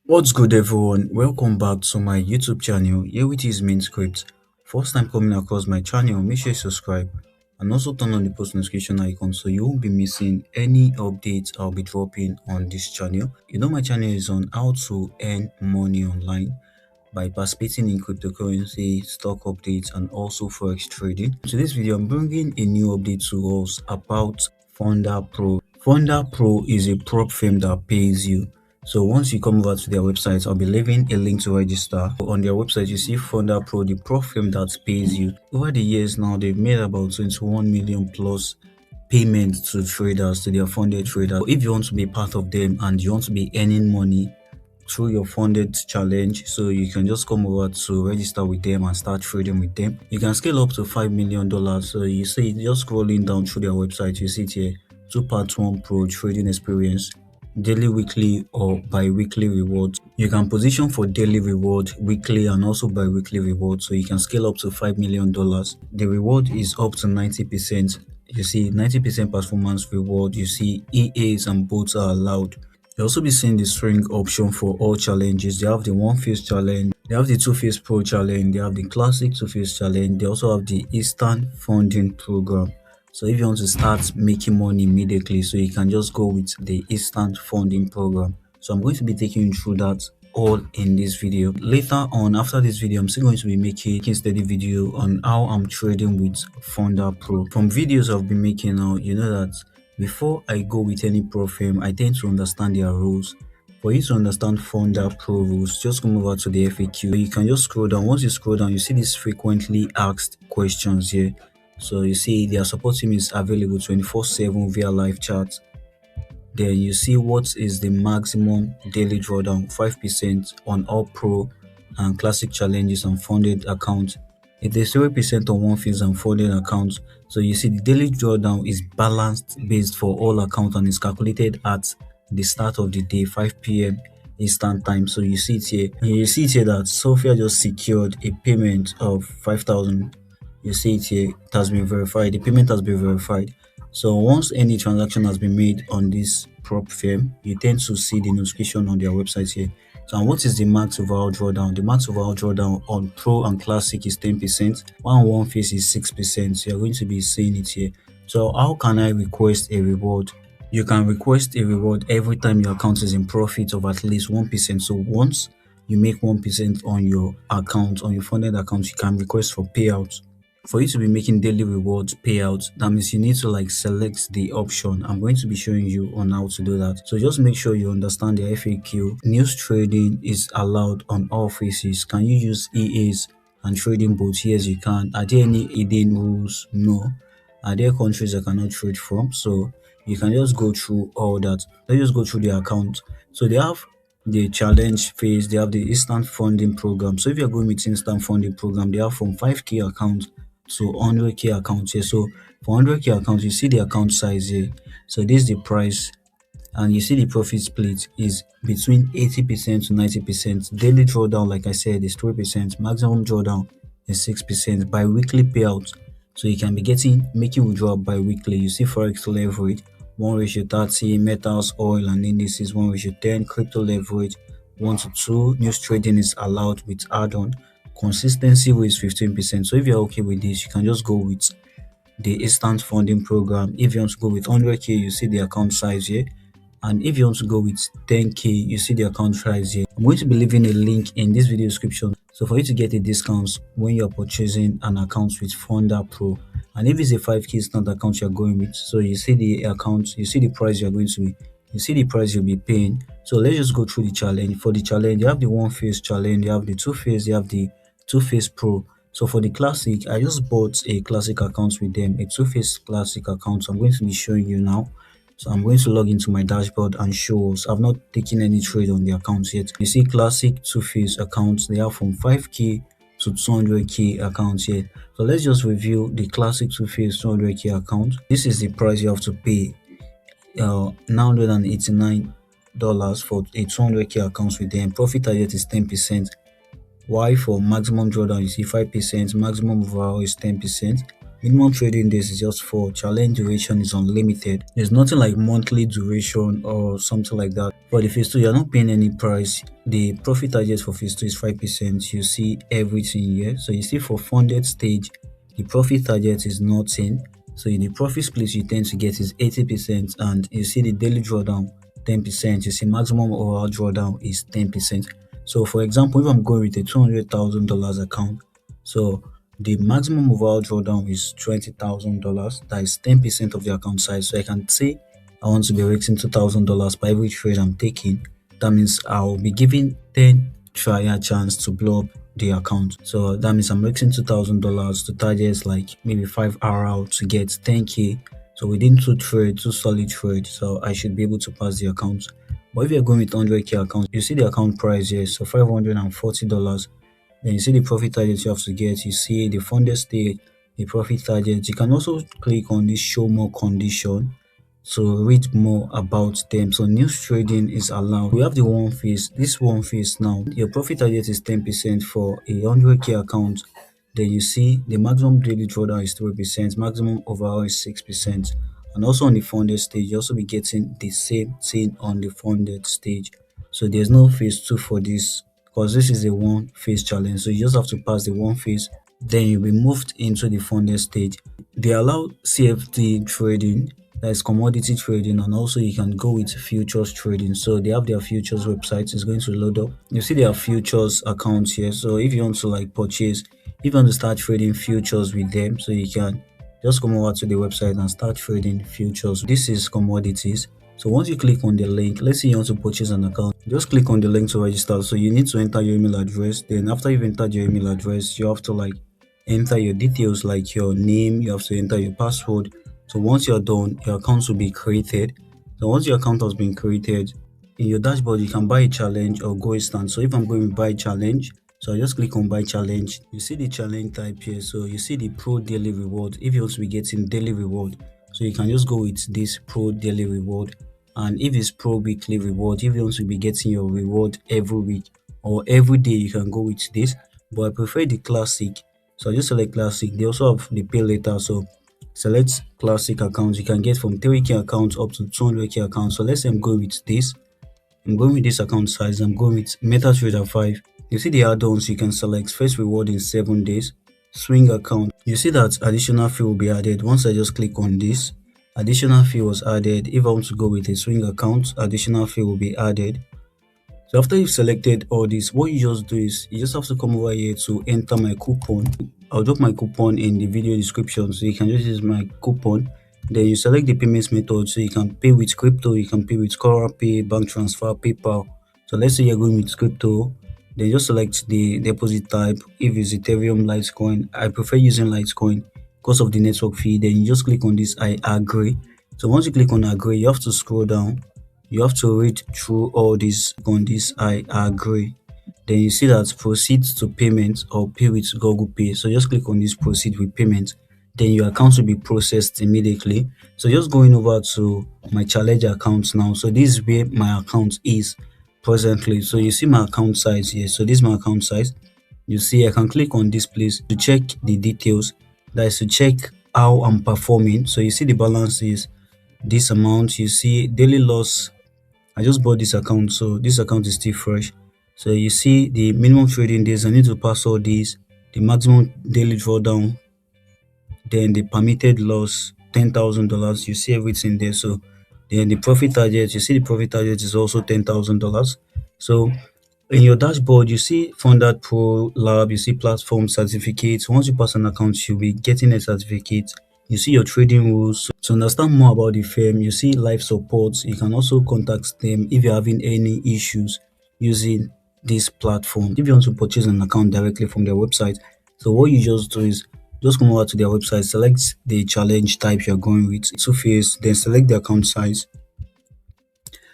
What's good, everyone? Welcome back to my YouTube channel. Here with is Main Script. First time coming across my channel, make sure you subscribe and also turn on the post notification icon so you won't be missing any updates I'll be dropping on this channel. My channel is on how to earn money online by participating in cryptocurrency, stock updates, and also forex trading. In today's video, I'm bringing a new update to us about FunderPro. FunderPro is a prop firm that pays you. So once you come over to their website, I'll be leaving a link to register. On their website, you see FunderPro, the prop firm that pays you. Over the years now, they've made about 21 million plus payments to traders, to their funded traders. If you want to be part of them and you want to be earning money through your funded challenge, so you can just come over to register with them and start trading with them. You can scale up to $5 million. So you see, just scrolling down through their website, you see it here, 2 part 1 pro trading experience, daily, weekly, or bi-weekly rewards. You can position for daily reward, weekly, and also bi-weekly reward. So you can scale up to $5 million. The reward is up to 90%. You see 90% performance reward. You see EAs and bots are allowed. You'll also be seeing the string option for all challenges. They have the one phase challenge, they have the two phase pro challenge, they have the classic two phase challenge, they also have the instant funding program. So if you want to start making money immediately, so you can just go with the instant funding program. So I'm going to be taking you through that all in this video. Later on, after this video, I'm still going to be making steady video on how I'm trading with FunderPro. From videos I've been making now, you know that before I go with any pro firm, I tend to understand their rules. For you to understand FunderPro rules, just come over to the FAQ. You can just scroll down. Once you scroll down, you see these frequently asked questions here. So you see their support team is available 24/7 via live chat. Then you see what is the maximum daily drawdown, 5% on all pro and classic challenges and funded accounts. It is 0% on one fees and funded accounts. So you see the daily drawdown is balanced based for all accounts and is calculated at the start of the day, 5 p.m. Eastern time. So you see it here. You see it here that Sophia just secured a payment of 5,000. You see it here. It has been verified. The payment has been verified. So once any transaction has been made on this prop firm, you tend to see the notification on their website here. So and what is the max overall drawdown? The max overall drawdown on Pro and Classic is 10%, while one phase is 6%. So you're going to be seeing it here. So how can I request a reward? You can request a reward every time your account is in profit of at least 1%. So once you make 1% on your account, on your funded account, you can request for payouts. For you to be making daily rewards payouts, that means you need to select the option. I'm going to be showing you on how to do that. So just make sure you understand the FAQ. News trading is allowed on all phases. Can you use EAs and trading bots? Yes, you can. Are there any hidden rules? No. Are there countries I cannot trade from? So you can just go through all that. Let's just go through the account. So they have the challenge phase, they have the instant funding program. So if you're going with instant funding program, they have from 5k accounts to 100k accounts here. So for 100k accounts, you see the account size here. So this is the price, and you see the profit split is between 80% to 90%. Daily drawdown, like I said, is 3%. Maximum drawdown is 6%. Bi-weekly payout, so you can be making withdrawal bi-weekly. You see forex leverage 1:30, metals, oil, and indices 1:10, crypto leverage 1:2. News trading is allowed with add-on. Consistency is 15%. So if you're okay with this, you can just go with the instant funding program. If you want to go with 100k, you see the account size here. And if you want to go with 10k, you see the account size here. I'm going to be leaving a link in this video description, so for you to get a discount when you're purchasing an account with FunderPro. And if it's a 5k instant account you're going with, so you see the account, you see the price you're going to be, you see the price you'll be paying. So let's just go through the challenge. For the challenge, you have the one phase challenge, you have the two phase, you have the two phase pro. So for the classic, I just bought a classic account with them, a two phase classic account. So I'm going to be showing you now. So I'm going to log into my dashboard and show us. I've not taken any trade on the accounts yet. You see classic two phase accounts, they have from 5k to 200k accounts here. So let's just review the classic two phase 200k account. This is the price you have to pay, $989 for a 200k accounts with them. Profit target is 10%. Why? For maximum drawdown, you see 5%, maximum overall is 10%. Minimum trading days is just 4. Challenge duration is unlimited. There's nothing like monthly duration or something like that. For the phase 2, you're not paying any price. The profit target for phase 2 is 5%. You see everything here. So you see for funded stage, the profit target is nothing. So in the profit split you tend to get is 80%, and you see the daily drawdown 10%. You see maximum overall drawdown is 10%. So for example, if I'm going with a $200,000 account, so the maximum overall drawdown is $20,000. That is 10% of the account size. So I can say I want to be risking $2,000 per every trade I'm taking. That means I'll be giving 10 try chance to blow up the account. So that means I'm risking $2,000 to targets like maybe 5 hour out to get 10K. So within two solid trades, so I should be able to pass the account. But if you're going with 100K account, you see the account price here, so $540. Then you see the profit target you have to get. You see the funded state, the profit target. You can also click on this show more condition to read more about them. So news trading is allowed. We have the one phase. This one phase now, your profit target is 10% for a 100K account. Then you see the maximum daily drawdown is 3%, maximum overall is 6%. And also on the funded stage, you also be getting the same thing on the funded stage. So there's no phase 2 for this because this is a one phase challenge. So you just have to pass the one phase, then you'll be moved into the funded stage. They allow CFD trading, that is commodity trading, and also you can go with futures trading. So they have their futures website. It's going to load up. You see their futures accounts here. So if you want to like purchase, if you want to start trading futures with them, so you can just come over to the website and start trading futures. This is commodities. So once you click on the link, let's say you want to purchase an account, just click on the link to register. So you need to enter your email address. Then after you've entered your email address, you have to like enter your details like your name. You have to enter your password. So once you're done, your account will be created. So once your account has been created, in your dashboard you can buy a challenge or go instant. So if I'm going to buy challenge, so I just click on buy challenge. You see the challenge type here. So you see the pro daily reward. If you want to be getting daily reward, so you can just go with this pro daily reward. And if it's pro weekly reward, if you want to be getting your reward every week or every day, you can go with this. But I prefer the classic. So I just select classic. They also have the pay later. So select classic accounts. You can get from 3K accounts up to 200K accounts. So let's say I'm going with this. I'm going with this account size. I'm going with MetaTrader 5. You see the add-ons, you can select first reward in 7 days, swing account. You see that additional fee will be added. Once I just click on this, additional fee was added. If I want to go with a swing account, additional fee will be added. So after you've selected all this, what you just do is you just have to come over here to enter my coupon. I'll drop my coupon in the video description, so you can just use my coupon. Then you select the payments method, so you can pay with crypto, you can pay with Coral Pay, bank transfer, PayPal. So let's say you're going with crypto, then just select the deposit type. If it's Ethereum, Litecoin, I prefer using Litecoin because of the network fee. Then you just click on this I agree. So once you click on agree, you have to scroll down. You have to read through all this on this I agree. Then you see that proceed to payment or pay with Google Pay. So just click on this proceed with payment. Then your account will be processed immediately. So just going over to my challenge account now. So this is where my account is presently. So you see my account size here. So this is my account size. You see I can click on this place to check the details. That is to check how I'm performing. So you see the balance is this amount. You see daily loss. I just bought this account, so this account is still fresh. So you see the minimum trading days. I need to pass all these. The maximum daily drawdown, then the permitted loss $10,000. You see everything there. So then the profit target, you see the profit target is also $10,000. So in your dashboard, you see FunderPro Lab, you see platform certificates. Once you pass an account, you'll be getting a certificate. You see your trading rules. To understand more about the firm, you see live support. You can also contact them if you're having any issues using this platform. If you want to purchase an account directly from their website, so what you just do is just come over to their website, select the challenge type you're going with, two phase, then select the account size.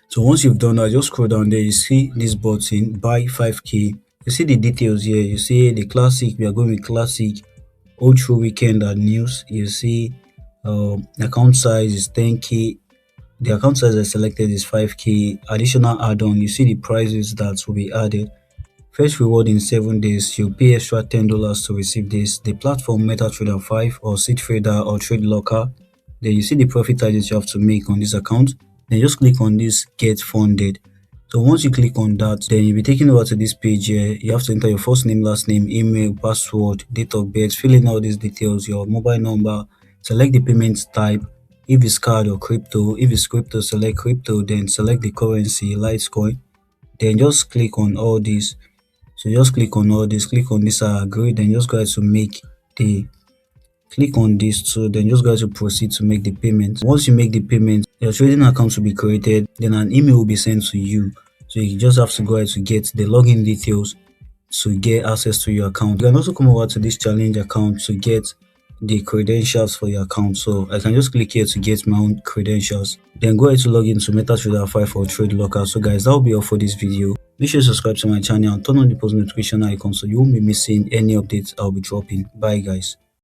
So once you've done that, just scroll down there, you see this button, buy 5K. You see the details here. You see the classic, we are going with classic, all through weekend and news. You see account size is 10K. The account size I selected is 5K. Additional add-on, you see the prices that will be added. First reward in 7 days, you pay extra $10 to receive this. The platform MetaTrader 5 or Seedtrader or Trade Locker. Then you see the profit targets you have to make on this account. Then just click on this Get Funded. So once you click on that, then you'll be taken over to this page here. You have to enter your first name, last name, email, password, date of birth, fill in all these details, your mobile number, select the payment type, if it's card or crypto. If it's crypto, select crypto, then select the currency, Litecoin. Then just click on all these. So just click on all this, click on this I agree, then just go ahead to make the click on this too, then just go ahead to proceed to make the payment. Once you make the payment, your trading account will be created, then an email will be sent to you. So you just have to go ahead to get the login details to get access to your account. You can also come over to this challenge account to get the credentials for your account. So I can just click here to get my own credentials. Then go ahead to log into MetaTrader 5 or Trade Locker. So guys, that will be all for this video. Make sure you subscribe to my channel and turn on the post notification icon so you won't be missing any updates I'll be dropping. Bye guys.